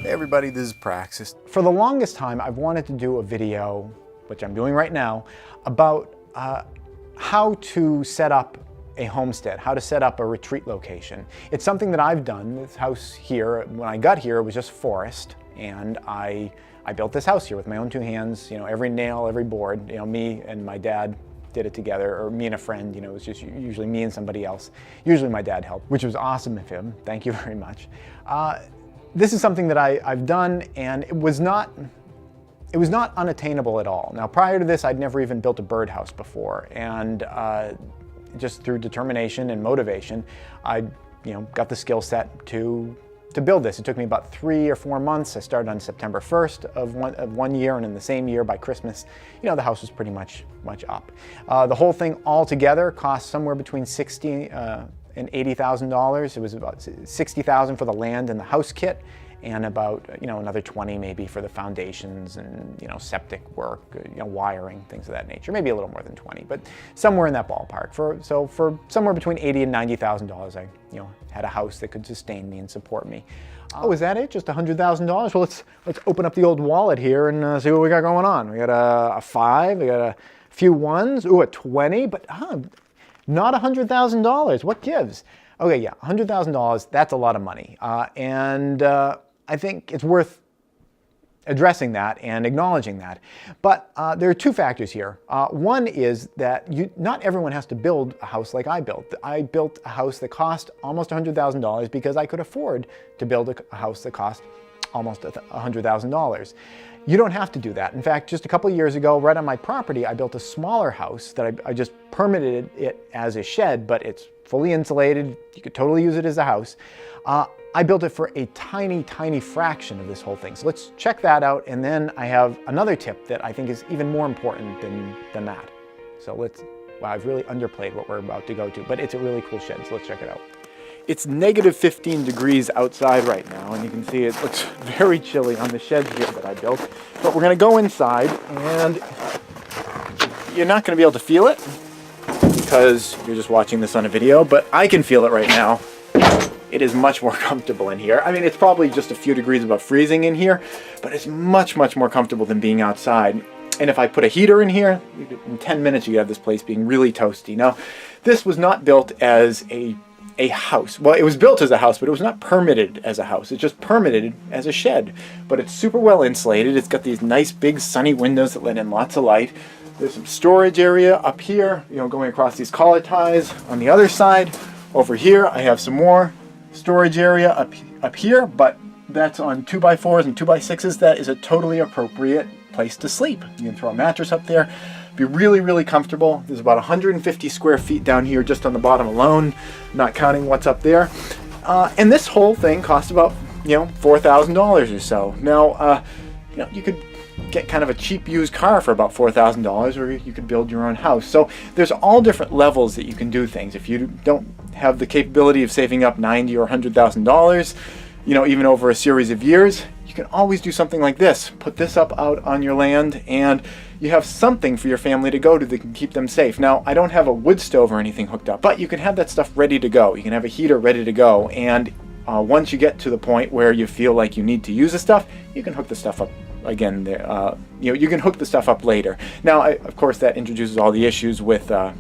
Everybody, this is Praxis. For the longest time, I've wanted to do a video, which I'm doing right now, about how to set up a homestead, how to set up a retreat location. It's something that I've done. This house here, when I got here, it was just forest, and I built this house here with my own two hands, every nail, every board, me and my dad did it together, or me and a friend, it was just usually me and somebody else. Usually my dad helped, which was awesome of him. Thank you very much. This is something that I've done, and it was not unattainable at all. Now, prior to this, I'd never even built a birdhouse before, and just through determination and motivation, I got the skill set to build this. It took me about 3 or 4 months. I started on September 1st of one year, and in the same year, by Christmas, the house was pretty much up. The whole thing altogether cost somewhere between $60,000 and $80,000. It was about $60,000 for the land and the house kit, and about another 20 maybe for the foundations and septic work, wiring, things of that nature. Maybe a little more than 20, but somewhere in that ballpark. For somewhere between $80,000 and $90,000, I had a house that could sustain me and support me. Oh, is that it? Just $100,000? Well, let's open up the old wallet here and see what we got going on. We got a 5, we got a few 1s, ooh, a 20, but not $100,000. What gives? Okay, yeah, $100,000, that's a lot of money. And I think it's worth addressing that and acknowledging that. But there are two factors here. One is that not everyone has to build a house like I built. I built a house that cost almost $100,000 because I could afford to build a house that cost almost $100,000. You don't have to do that. In fact, just a couple of years ago, right on my property, I built a smaller house that I just permitted it as a shed, but it's fully insulated. You could totally use it as a house. I built it for a tiny, tiny fraction of this whole thing. So let's check that out. And then I have another tip that I think is even more important than that. So wow, I've really underplayed what we're about to go to, but it's a really cool shed. So let's check it out. It's negative 15 degrees outside right now, and you can see it looks very chilly on the shed here that I built. But we're gonna go inside, and you're not gonna be able to feel it because you're just watching this on a video, but I can feel it right now. It is much more comfortable in here. I mean, it's probably just a few degrees above freezing in here, but it's much, much more comfortable than being outside. And if I put a heater in here, in 10 minutes you could have this place being really toasty. Now, this was not built as a house. Well, it was built as a house, but it was not permitted as a house. It's just permitted as a shed. But it's super well insulated. It's got these nice big sunny windows that let in lots of light. There's some storage area up here, going across these collet ties. On the other side, over here, I have some more storage area up here, but that's on 2x4s and 2x6s. That is a totally appropriate place to sleep. You can throw a mattress up there. Be really, really comfortable. There's about 150 square feet down here just on the bottom alone, not counting what's up there. And this whole thing costs about, $4,000 or so. Now, you could get kind of a cheap used car for about $4,000, or you could build your own house. So there's all different levels that you can do things. If you don't have the capability of saving up $90,000 or $100,000, even over a series of years, you can always do something like this. Put this up out on your land, and you have something for your family to go to that can keep them safe. Now, I don't have a wood stove or anything hooked up, but you can have that stuff ready to go. You can have a heater ready to go, and once you get to the point where you feel like you need to use the stuff, you can hook the stuff up again. You can hook the stuff up later. Now, of course, that introduces all the issues with, are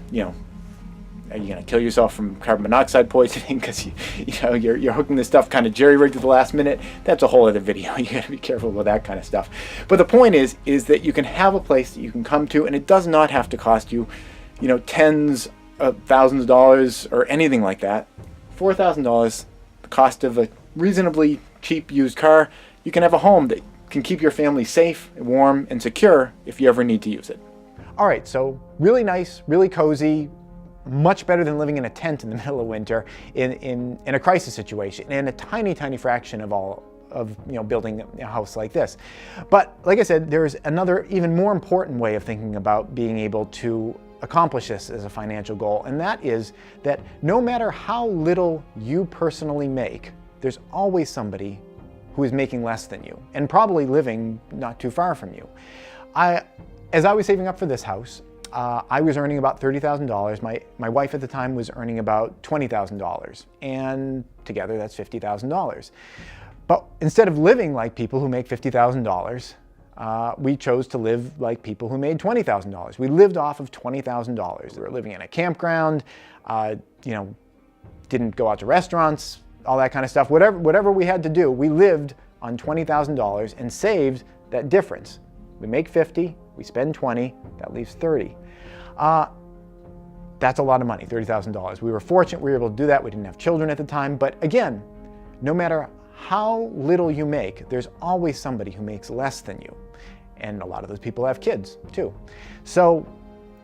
you going to kill yourself from carbon monoxide poisoning because you're hooking this stuff kind of jerry-rigged at the last minute? That's a whole other video. You got to be careful with that kind of stuff. But the point is that you can have a place that you can come to, and it does not have to cost you, tens of thousands of dollars or anything like that. $4,000, the cost of a reasonably cheap used car. You can have a home that can keep your family safe, warm, and secure if you ever need to use it. All right, so really nice, really cozy, much better than living in a tent in the middle of winter in a crisis situation, and a tiny, tiny fraction of building a house like this. But like I said, there's another even more important way of thinking about being able to accomplish this as a financial goal, and that is that no matter how little you personally make, there's always somebody who is making less than you and probably living not too far from you. As I was saving up for this house, I was earning about $30,000. My wife at the time was earning about $20,000, and together that's $50,000. But instead of living like people who make $50,000, we chose to live like people who made $20,000. We lived off of $20,000. We were living in a campground, didn't go out to restaurants, all that kind of stuff. Whatever we had to do, we lived on $20,000 and saved that difference. We make 50, we spend 20, that leaves 30. That's a lot of money, $30,000. We were fortunate we were able to do that. We didn't have children at the time, but again, no matter how little you make, there's always somebody who makes less than you. And a lot of those people have kids too. So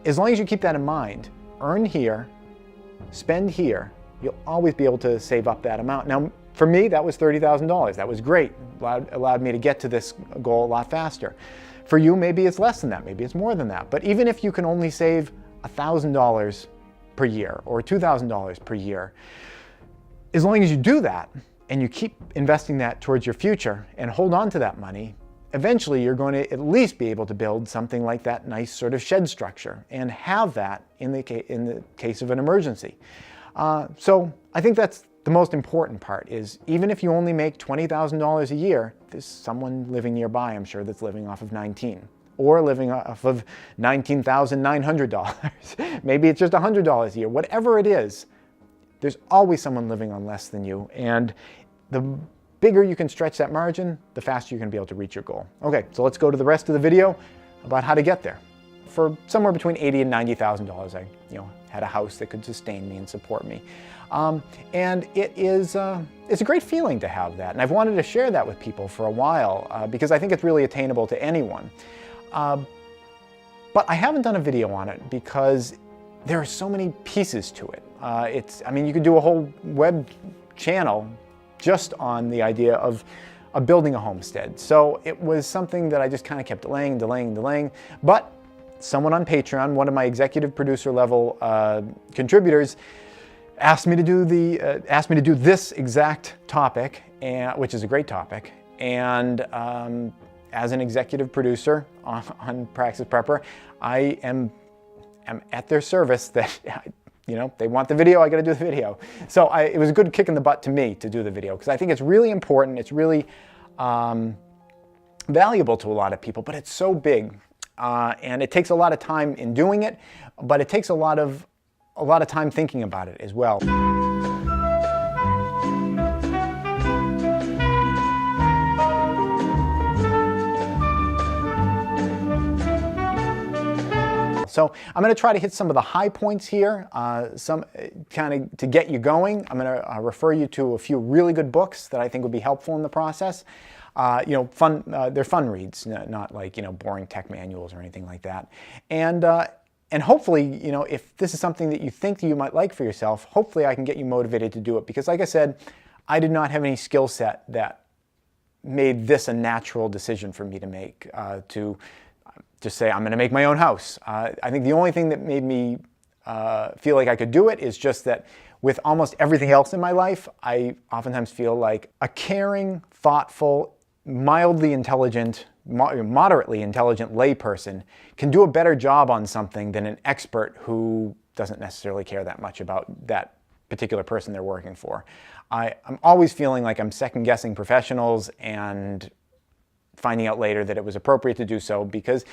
as long as you keep that in mind, earn here, spend here, you'll always be able to save up that amount. Now, for me, that was $30,000. That was great. Allowed me to get to this goal a lot faster. For you, maybe it's less than that, maybe it's more than that. But even if you can only save $1,000 per year or $2,000 per year, as long as you do that and you keep investing that towards your future and hold on to that money, eventually you're going to at least be able to build something like that nice sort of shed structure and have that in the case of an emergency. So I think that's the most important part, is even if you only make $20,000 a year, there's someone living nearby, I'm sure, that's living off of 19 or living off of $19,900. Maybe it's just $100 a year. Whatever it is, there's always someone living on less than you. And the bigger you can stretch that margin, the faster you're going to be able to reach your goal. Okay, so let's go to the rest of the video about how to get there. For somewhere between $80,000 and $90,000, I had a house that could sustain me and support me. And it's a great feeling to have that. And I've wanted to share that with people for a while because I think it's really attainable to anyone. But I haven't done a video on it because there are so many pieces to it. You could do a whole web channel just on the idea of building a homestead. So it was something that I just kind of kept delaying. But someone on Patreon, one of my executive producer level contributors, asked me to do this exact topic, which is a great topic. And as an executive producer on Praxis Prepper, I am at their service. That they want the video, I got to do the video. So it was a good kick in the butt to me to do the video because I think it's really important. It's really valuable to a lot of people, but it's so big. And it takes a lot of time in doing it, but it takes a lot of time thinking about it as well. So I'm going to try to hit some of the high points here, some kind of to get you going. I'm going to refer you to a few really good books that I think would be helpful in the process. They're fun reads, not like boring tech manuals or anything like that. And hopefully, if this is something that you think that you might like for yourself, hopefully I can get you motivated to do it. Because like I said, I did not have any skill set that made this a natural decision for me to make, to just say, I'm going to make my own house. I think the only thing that made me feel like I could do it is just that with almost everything else in my life, I oftentimes feel like a caring, thoughtful, mildly intelligent, moderately intelligent layperson can do a better job on something than an expert who doesn't necessarily care that much about that particular person they're working for. I'm always feeling like I'm second-guessing professionals and finding out later that it was appropriate to do so because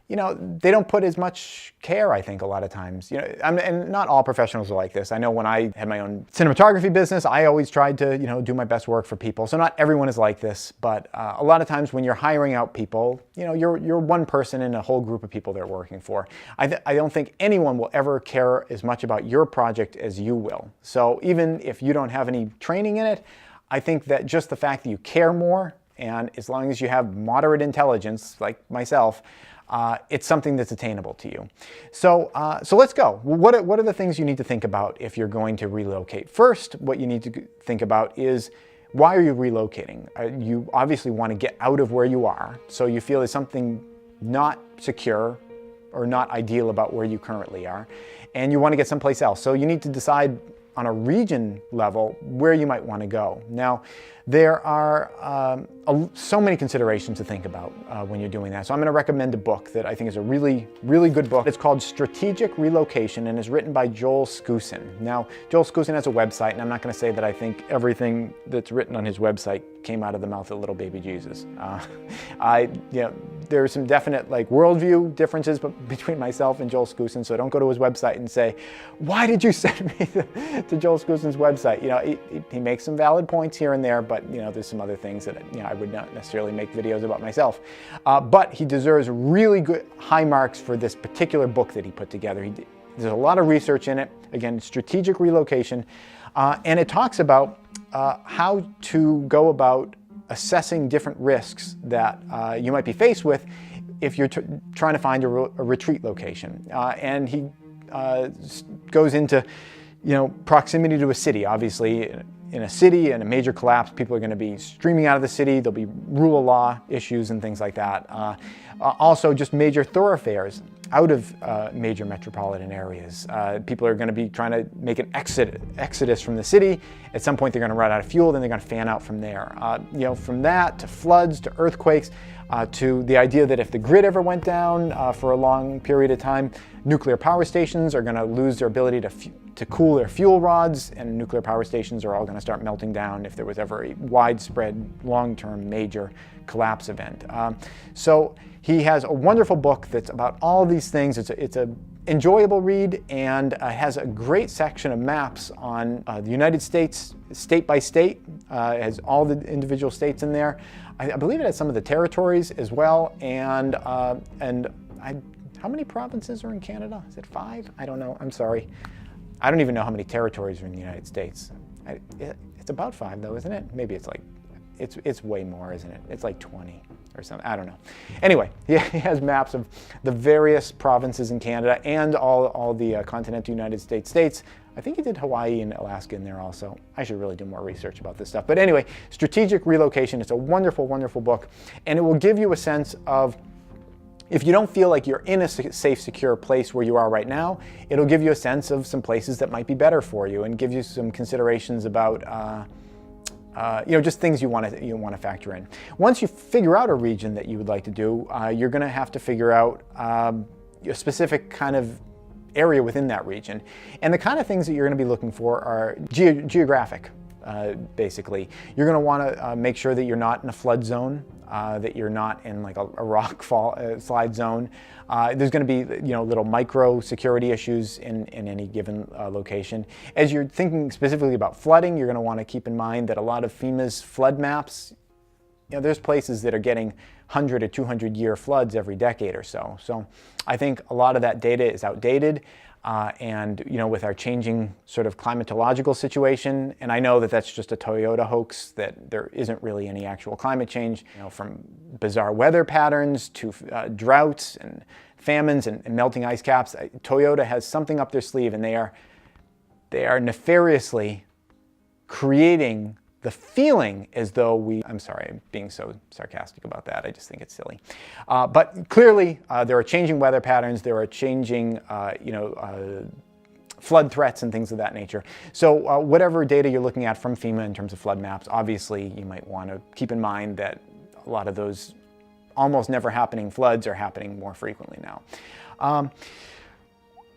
they don't put as much care, I think, a lot of times. And not all professionals are like this. I know when I had my own cinematography business, I always tried to, do my best work for people. So not everyone is like this, but a lot of times when you're hiring out people, you're one person in a whole group of people they're working for. I don't think anyone will ever care as much about your project as you will. So even if you don't have any training in it, I think that just the fact that you care more, and as long as you have moderate intelligence, like myself, it's something that's attainable to you. So let's go. What are the things you need to think about if you're going to relocate? First, what you need to think about is, why are you relocating? You obviously want to get out of where you are, so you feel there's something not secure or not ideal about where you currently are, and you want to get someplace else. So you need to decide on a region level where you might want to go. Now, There are so many considerations to think about when you're doing that. So I'm going to recommend a book that I think is a really, really good book. It's called Strategic Relocation and is written by Joel Skousen. Now, Joel Skousen has a website, and I'm not going to say that I think everything that's written on his website came out of the mouth of little baby Jesus. There are some definite worldview differences between myself and Joel Skousen, so don't go to his website and say, why did you send me to Joel Skousen's website? He makes some valid points here and there, but there's some other things that I would not necessarily make videos about myself. But he deserves really good high marks for this particular book that he put together. There's a lot of research in it. Again, strategic relocation, and it talks about how to go about assessing different risks that you might be faced with if you're trying to find a retreat location. And he goes into proximity to a city. Obviously, in a city, in a major collapse, people are going to be streaming out of the city. There'll be rule of law issues and things like that. Also, just major thoroughfares out of major metropolitan areas. People are going to be trying to make an exodus from the city. At some point, they're going to run out of fuel, then they're going to fan out from there. From that to floods to earthquakes, to the idea that if the grid ever went down for a long period of time, nuclear power stations are going to lose their ability to cool their fuel rods, and nuclear power stations are all going to start melting down if there was ever a widespread, long-term, major collapse event. So he has a wonderful book that's about all of these things. It's a enjoyable read, and has a great section of maps on the United States, state by state. It has all the individual states in there. I believe it has some of the territories as well, and how many provinces are in Canada? Is it 5? I don't know. I'm sorry. I don't even know how many territories are in the United States. It's about 5 though, isn't it? Maybe it's way more, isn't it? It's like 20 or something. I don't know. Anyway, he has maps of the various provinces in Canada and all the continental United States. I think he did Hawaii and Alaska in there also. I should really do more research about this stuff. But anyway, Strategic Relocation, it's a wonderful, wonderful book, and it will give you a sense of, if you don't feel like you're in a safe, secure place where you are right now, it'll give you a sense of some places that might be better for you and give you some considerations about just things you want to factor in. Once you figure out a region that you would like to do, you're going to have to figure out a specific kind of area within that region. And the kind of things that you're going to be looking for are geographic, basically. You're going to want to make sure that you're not in a flood zone, that you're not in like a rock slide zone. There's going to be little micro security issues in any given location. As you're thinking specifically about flooding, you're going to want to keep in mind that a lot of FEMA's flood maps, there's places that are getting 100 or 200 year floods every decade or so. So I think a lot of that data is outdated. And with our changing sort of climatological situation, and I know that that's just a Toyota hoax, that there isn't really any actual climate change, from bizarre weather patterns to droughts and famines and melting ice caps. Toyota has something up their sleeve, and they are nefariously creating the feeling as though I'm sorry, I'm being so sarcastic about that. I just think it's silly. But clearly, there are changing weather patterns. There are changing, flood threats and things of that nature. So whatever data you're looking at from FEMA in terms of flood maps, obviously you might want to keep in mind that a lot of those almost never happening floods are happening more frequently now.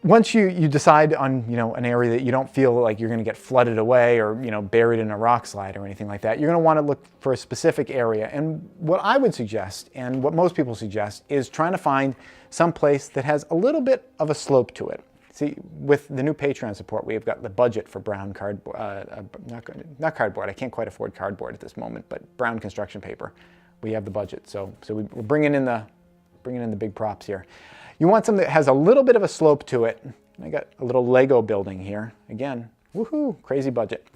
Once you decide on an area that you don't feel like you're going to get flooded away or buried in a rock slide or anything like that, you're going to want to look for a specific area. And what I would suggest, and what most people suggest, is trying to find some place that has a little bit of a slope to it. See, with the new Patreon support, we've got the budget for brown cardboard, not cardboard. I can't quite afford cardboard at this moment, but brown construction paper. We have the budget, so we're bringing in the big props here. You want something that has a little bit of a slope to it. I got a little Lego building here. Again, woohoo, crazy budget.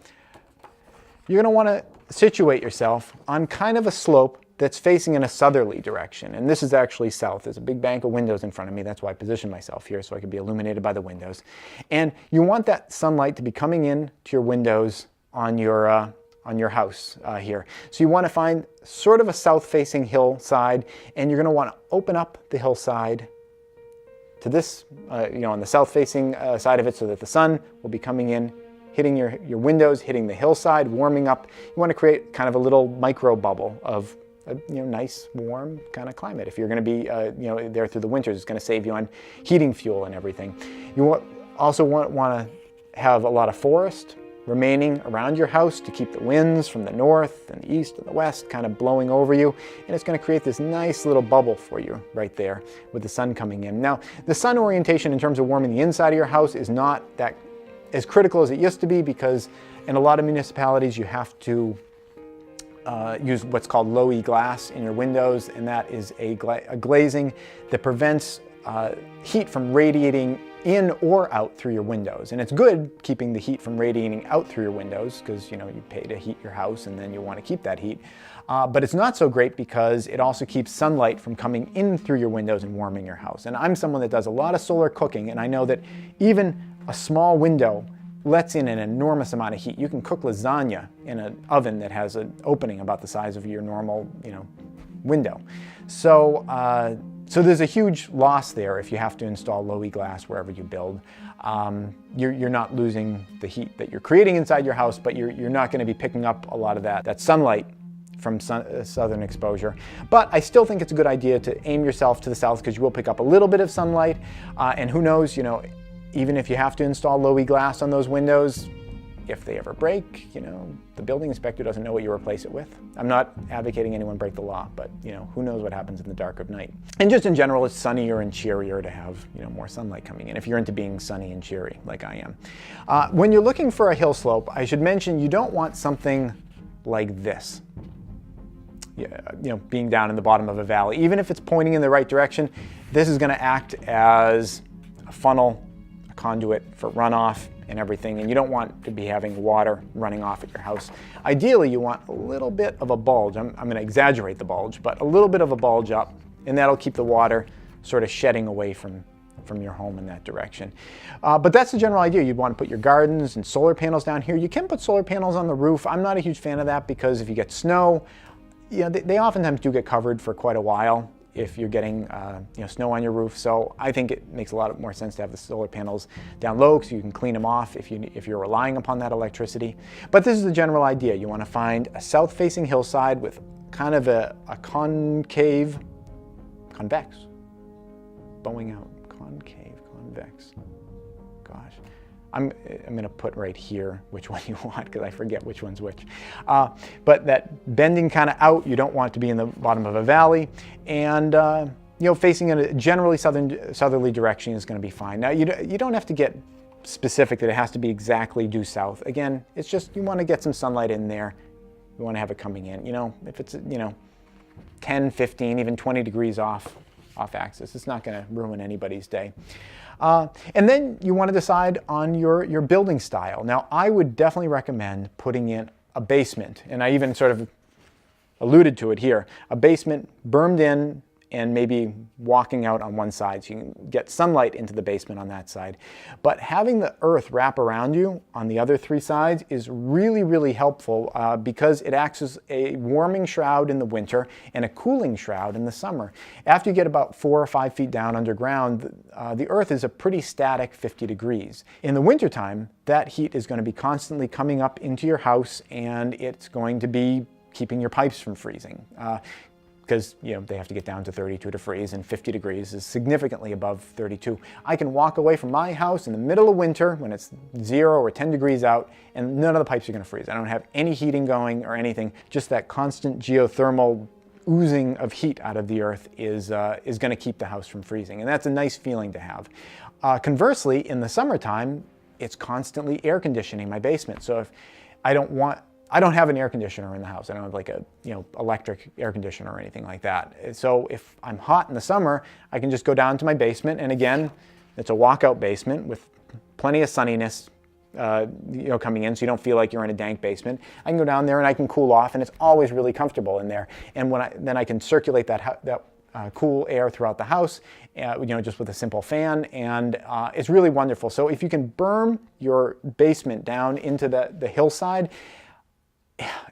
You're going to want to situate yourself on kind of a slope that's facing in a southerly direction. And this is actually south. There's a big bank of windows in front of me. That's why I positioned myself here, so I could be illuminated by the windows. And you want that sunlight to be coming in to your windows on your house here. So you want to find sort of a south-facing hillside, and you're going to want to open up the hillside to this, on the south-facing side of it, so that the sun will be coming in hitting your windows, hitting the hillside, warming up. You want to create kind of a little micro bubble of a nice, warm kind of climate. If you're going to be there through the winters, it's going to save you on heating fuel and everything. You also want to have a lot of forest remaining around your house to keep the winds from the north and the east and the west kind of blowing over you, and it's going to create this nice little bubble for you right there with the sun coming in. Now, the sun orientation in terms of warming the inside of your house is not that as critical as it used to be, because in a lot of municipalities you have to use what's called low E glass in your windows, and that is a glazing that prevents heat from radiating in or out through your windows. And it's good keeping the heat from radiating out through your windows, because you pay to heat your house and then you want to keep that heat. But it's not so great because it also keeps sunlight from coming in through your windows and warming your house. And I'm someone that does a lot of solar cooking, and I know that even a small window lets in an enormous amount of heat. You can cook lasagna in an oven that has an opening about the size of your normal, window. So there's a huge loss there if you have to install low E glass wherever you build. You're not losing the heat that you're creating inside your house, but you're not going to be picking up a lot of that sunlight from southern exposure. But I still think it's a good idea to aim yourself to the south, because you will pick up a little bit of sunlight, and who knows, even if you have to install low E glass on those windows, if they ever break, the building inspector doesn't know what you replace it with. I'm not advocating anyone break the law, but who knows what happens in the dark of night. And just in general, it's sunnier and cheerier to have more sunlight coming in, if you're into being sunny and cheery like I am. When you're looking for a hill slope, I should mention you don't want something like this. Being down in the bottom of a valley. Even if it's pointing in the right direction, this is going to act as a funnel, a conduit for runoff and everything, and you don't want to be having water running off at your house. Ideally, you want a little bit of a bulge. I'm going to exaggerate the bulge, but a little bit of a bulge up, and that'll keep the water sort of shedding away from your home in that direction. But that's the general idea. You'd want to put your gardens and solar panels down here. You can put solar panels on the roof. I'm not a huge fan of that, because if you get snow, they oftentimes do get covered for quite a while if you're getting snow on your roof. So I think it makes a lot more sense to have the solar panels down low, so you can clean them off if you're relying upon that electricity. But this is the general idea. You want to find a south-facing hillside with kind of a convex, bowing out, convex. Gosh. I'm going to put right here which one you want, because I forget which one's which. But that bending kind of out, you don't want it to be in the bottom of a valley, and facing in a generally southerly direction is going to be fine. Now you don't have to get specific that it has to be exactly due south. Again, it's just you want to get some sunlight in there. You want to have it coming in. If it's 10, 15, even 20 degrees off axis, it's not going to ruin anybody's day. And then you want to decide on your building style. Now, I would definitely recommend putting in a basement, and I even sort of alluded to it here, a basement bermed in and maybe walking out on one side, so you can get sunlight into the basement on that side. But having the earth wrap around you on the other three sides is really, really helpful, because it acts as a warming shroud in the winter and a cooling shroud in the summer. After you get about 4 or 5 feet down underground, the earth is a pretty static 50 degrees. In the wintertime, that heat is going to be constantly coming up into your house, and it's going to be keeping your pipes from freezing. Because they have to get down to 32 to freeze, and 50 degrees is significantly above 32. I can walk away from my house in the middle of winter when it's 0 or 10 degrees out, and none of the pipes are going to freeze. I don't have any heating going or anything. Just that constant geothermal oozing of heat out of the earth is going to keep the house from freezing, and that's a nice feeling to have. Conversely, in the summertime, it's constantly air conditioning my basement. So if I don't have an air conditioner in the house. I don't have like a electric air conditioner or anything like that. So if I'm hot in the summer, I can just go down to my basement, and again, it's a walkout basement with plenty of sunniness coming in, so you don't feel like you're in a dank basement. I can go down there and I can cool off, and it's always really comfortable in there. And then I can circulate that cool air throughout the house, just with a simple fan, and it's really wonderful. So if you can berm your basement down into the hillside,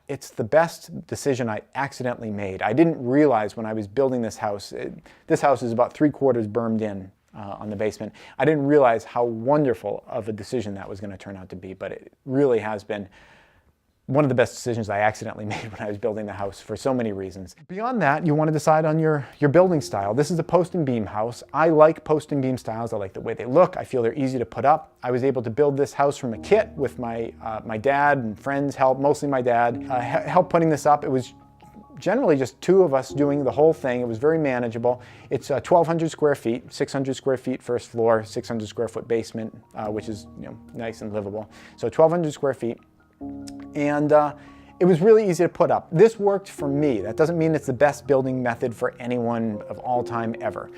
it's the best decision I accidentally made. I didn't realize when I was building this house. This house is about 3/4 bermed in on the basement. I didn't realize how wonderful of a decision that was going to turn out to be, but it really has been one of the best decisions I accidentally made when I was building the house for so many reasons. Beyond that, you want to decide on your building style. This is a post and beam house. I like post and beam styles. I like the way they look. I feel they're easy to put up. I was able to build this house from a kit with my dad and friends help, mostly my dad, helped putting this up. It was generally just two of us doing the whole thing. It was very manageable. It's 1,200 square feet, 600 square feet first floor, 600 square foot basement, which is nice and livable. So 1,200 square feet. And it was really easy to put up. This worked for me. That doesn't mean it's the best building method for anyone of all time ever.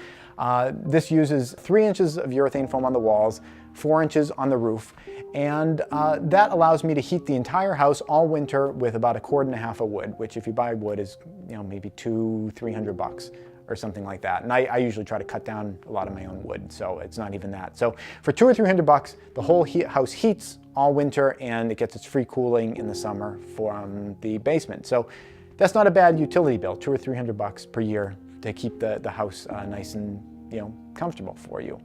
This uses 3 inches of urethane foam on the walls, 4 inches on the roof, and that allows me to heat the entire house all winter with about 1.5 cords of wood, which if you buy wood is maybe $200-300 or something like that. And I usually try to cut down a lot of my own wood, so it's not even that. So for $200 or $300, the whole house heats all winter and it gets its free cooling in the summer from the basement. So that's not a bad utility bill, $200 or $300 per year to keep the house nice and comfortable for you.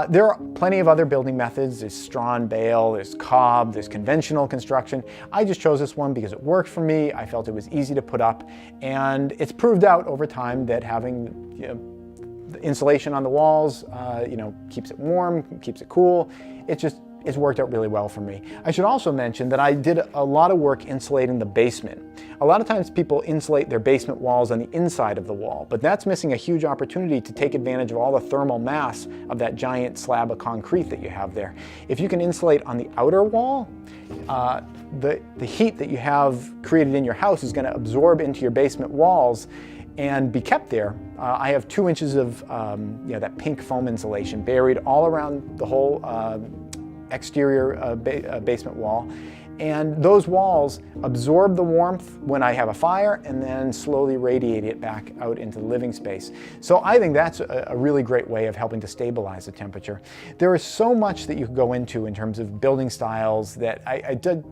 There are plenty of other building methods. There's straw and bale, there's cob, there's conventional construction. I just chose this one because it worked for me. I felt it was easy to put up, and it's proved out over time that having the insulation on the walls keeps it warm, keeps it cool. It's worked out really well for me. I should also mention that I did a lot of work insulating the basement. A lot of times people insulate their basement walls on the inside of the wall, but that's missing a huge opportunity to take advantage of all the thermal mass of that giant slab of concrete that you have there. If you can insulate on the outer wall, the heat that you have created in your house is going to absorb into your basement walls and be kept there. I have 2 inches of that pink foam insulation buried all around the whole exterior basement wall, and those walls absorb the warmth when I have a fire and then slowly radiate it back out into the living space. So I think that's a really great way of helping to stabilize the temperature. There is so much that you could go into in terms of building styles that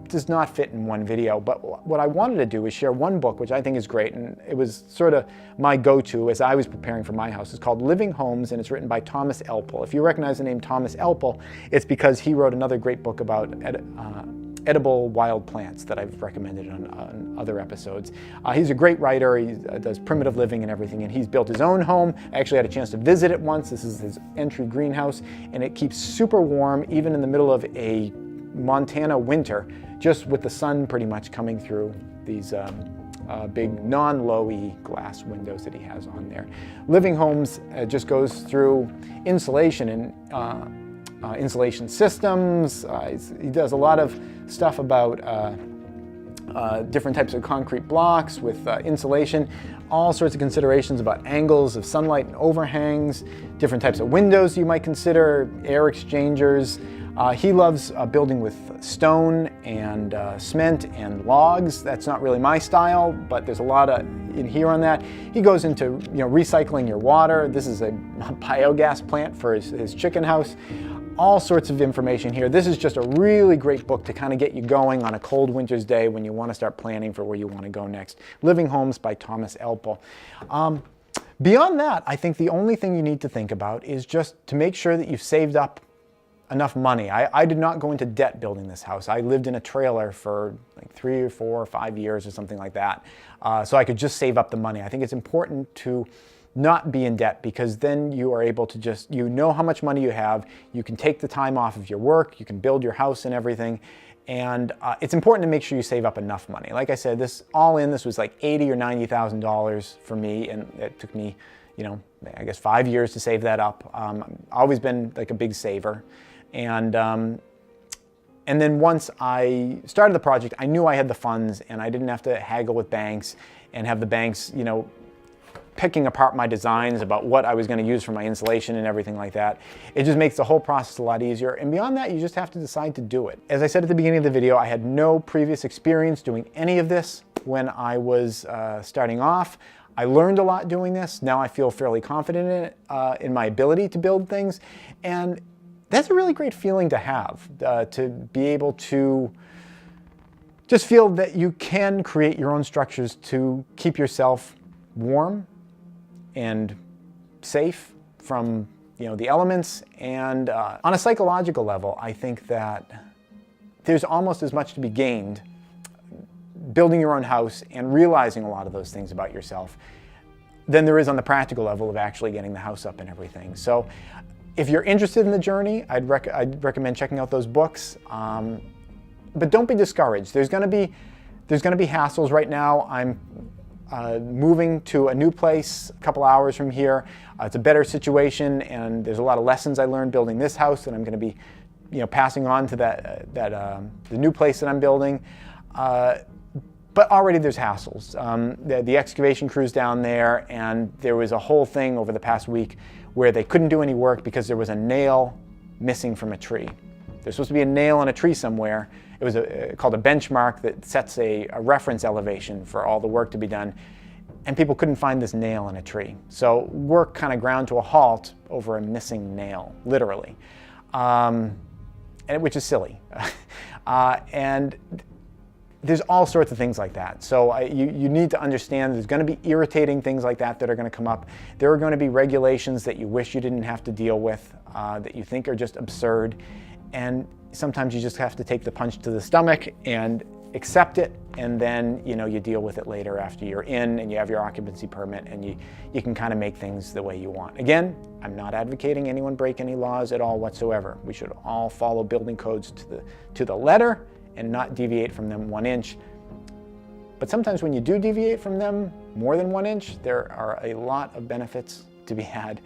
does not fit in one video, but what I wanted to do is share one book which I think is great, and it was sort of my go-to as I was preparing for my house. It's called Living Homes, and it's written by Thomas Elpel. If you recognize the name Thomas Elpel, it's because he wrote another great book about edible wild plants that I've recommended on other episodes. He's a great writer. He does primitive living and everything, and he's built his own home. I actually had a chance to visit it once. This is his entry greenhouse, and it keeps super warm even in the middle of a Montana winter, just with the sun pretty much coming through these big non-low-E glass windows that he has on there. Living Homes just goes through insulation and insulation systems. He does a lot of stuff about different types of concrete blocks with insulation, all sorts of considerations about angles of sunlight and overhangs, different types of windows you might consider, air exchangers. He loves building with stone and cement and logs. That's not really my style, but there's a lot in here on that. He goes into recycling your water. This is a biogas plant for his chicken house. All sorts of information here. This is just a really great book to kind of get you going on a cold winter's day when you want to start planning for where you want to go next. Living Homes by Thomas Elpel. Beyond that, I think the only thing you need to think about is just to make sure that you've saved up enough money. I did not go into debt building this house. I lived in a trailer for like 3 or 4 or 5 years or something like that. So I could just save up the money. I think it's important to not be in debt, because then you are able to just, how much money you have, you can take the time off of your work, you can build your house and everything, and it's important to make sure you save up enough money. Like I said, this was like $80,000 or $90,000 for me, and it took me, I guess 5 years to save that up. I've always been like a big saver, and then once I started the project, I knew I had the funds, and I didn't have to haggle with banks and have the banks, picking apart my designs about what I was going to use for my insulation and everything like that. It just makes the whole process a lot easier. And beyond that, you just have to decide to do it. As I said at the beginning of the video, I had no previous experience doing any of this when I was starting off. I learned a lot doing this. Now I feel fairly confident in it, in my ability to build things. And that's a really great feeling to have, to be able to just feel that you can create your own structures to keep yourself warm and safe from the elements. And on a psychological level, I think that there's almost as much to be gained building your own house and realizing a lot of those things about yourself than there is on the practical level of actually getting the house up and everything. So if you're interested in the journey, I'd recommend checking out those books. But don't be discouraged. There's going to be hassles. Right now, I'm moving to a new place a couple hours from here. It's a better situation, and there's a lot of lessons I learned building this house that I'm going to be, passing on to the new place that I'm building. But already there's hassles. The excavation crew's down there, and there was a whole thing over the past week where they couldn't do any work because there was a nail missing from a tree. There's supposed to be a nail in a tree somewhere. It was called a benchmark that sets a reference elevation for all the work to be done, and people couldn't find this nail in a tree. So work kind of ground to a halt over a missing nail, literally, which is silly. And there's all sorts of things like that. So you need to understand there's going to be irritating things like that are going to come up. There are going to be regulations that you wish you didn't have to deal with, that you think are just absurd. And sometimes you just have to take the punch to the stomach and accept it, and then you deal with it later after you're in and you have your occupancy permit, and you can kind of make things the way you want. Again, I'm not advocating anyone break any laws at all whatsoever. We should all follow building codes to the letter and not deviate from them 1 inch. But sometimes when you do deviate from them more than 1 inch, there are a lot of benefits to be had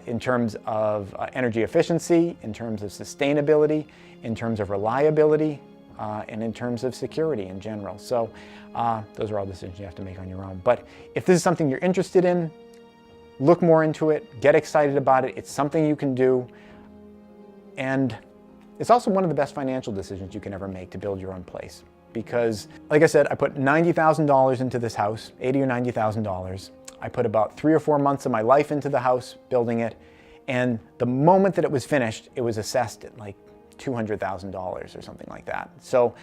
in terms of energy efficiency, in terms of sustainability, in terms of reliability, and in terms of security in general. So those are all decisions you have to make on your own. But if this is something you're interested in, look more into it, get excited about it. It's something you can do. And it's also one of the best financial decisions you can ever make to build your own place. Because, like I said, I put $90,000 into this house, $80,000 or $90,000. I put about 3 or 4 months of my life into the house, building it. And the moment that it was finished, it was assessed at like $200,000 or something like that. So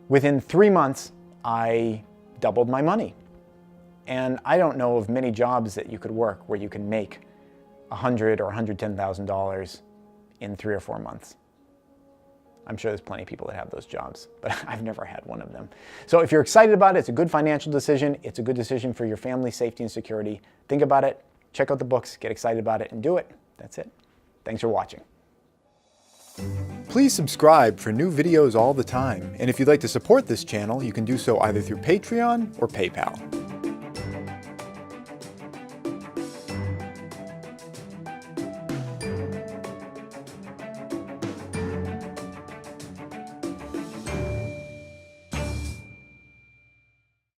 within 3 months, I doubled my money. And I don't know of many jobs that you could work where you can make $100,000 or $110,000 in 3 or 4 months. I'm sure there's plenty of people that have those jobs, but I've never had one of them. So if you're excited about it, it's a good financial decision. It's a good decision for your family's safety and security. Think about it, check out the books, get excited about it, and do it. That's it. Thanks for watching. Please subscribe for new videos all the time. And if you'd like to support this channel, you can do so either through Patreon or PayPal.